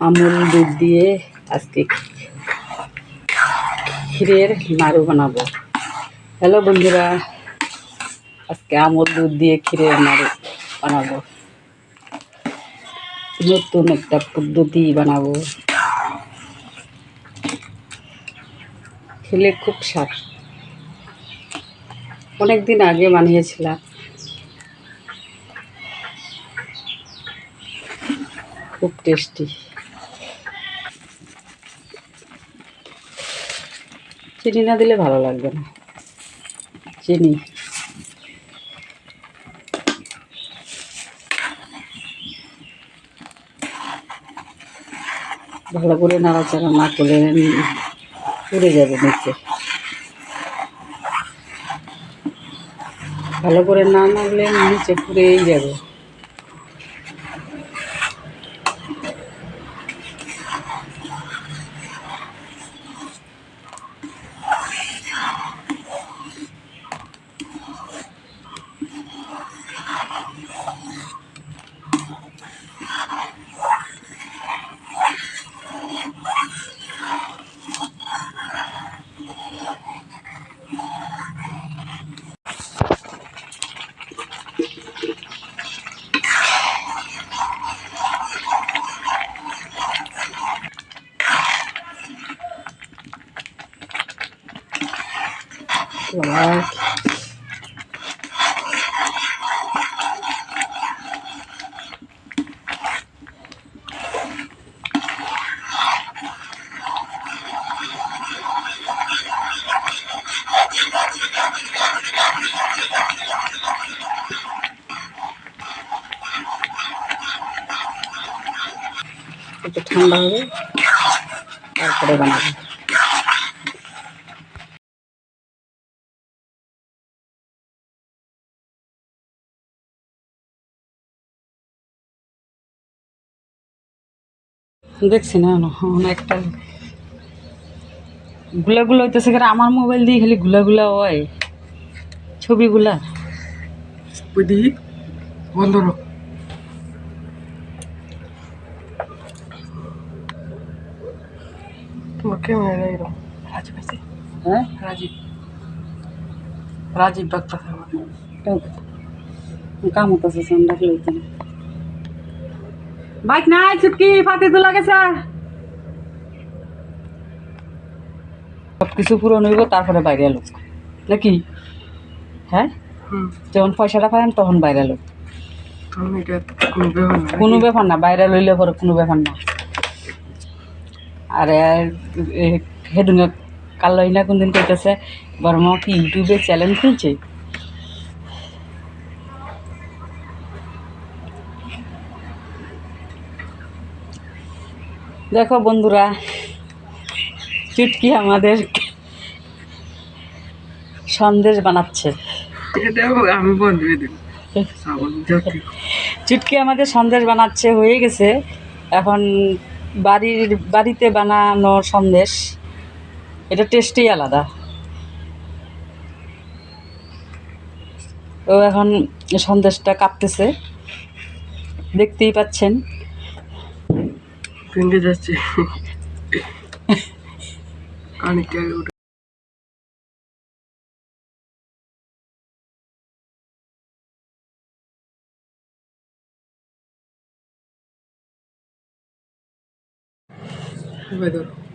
আমুল দুধ দিয়ে আজকে ক্ষীরের নাড়ু বানাবো। হ্যালো বন্ধুরা, আজকে আমুল দুধ দিয়ে ক্ষীরের নাড়ু বানাবো। নতুন একটা পদ্ধতি বানাবো, খেলে খুব স্বাদ। অনেকদিন আগে বানিয়েছিলাম, খুব টেস্টি। চিনি না দিলে ভালো লাগবে না, চিনি। ভালো করে নাড়াচাড়া না করলে পুড়ে যাবে নিচে। ভালো করে না নাড়লে নিচে পুড়েই যাবে। একটু ঠান্ডা হবে, তারপরে বানাবো। দেখছি না একটা গুলা হইতেছে, আমার মোবাইল দিয়ে খালি গুলা হয় ছবিগুলা। বন্ধ তোমার ক্যামেরা এরকম রাজীব আছে। হ্যাঁ, রাজীব ডাক্তার কাম হতেছে, ডাকলে হইতে না। বাইক নাই, চুটকি ফাতে তোলা গেছে। সব কিছু পূরণ হইব, তারপরে বাইরে লোক নাকি? হ্যাঁ, যখন পয়সাটা পাইন তখন বাইরে লোক। কোনো ব্যাপার না, বাইরে লইলে পরে কোনো ব্যাপার না। আর সেদিন কাল না কোনদিন কইতেছে বর্মা কি ইউটিউবে চ্যানেল খুলছে। দেখো বন্ধুরা, চুটকি আমাদের সন্দেশ বানাচ্ছে। আমি চুটকি আমাদের সন্দেশ বানাচ্ছে, হয়ে গেছে। এখন বাড়িতে বানানো সন্দেশ, এটা টেস্টই আলাদা। ও এখন সন্দেশটা কাঁপতেছে, দেখতেই পাচ্ছেন। ভেঙে যাচ্ছে অনেকটা। ধরো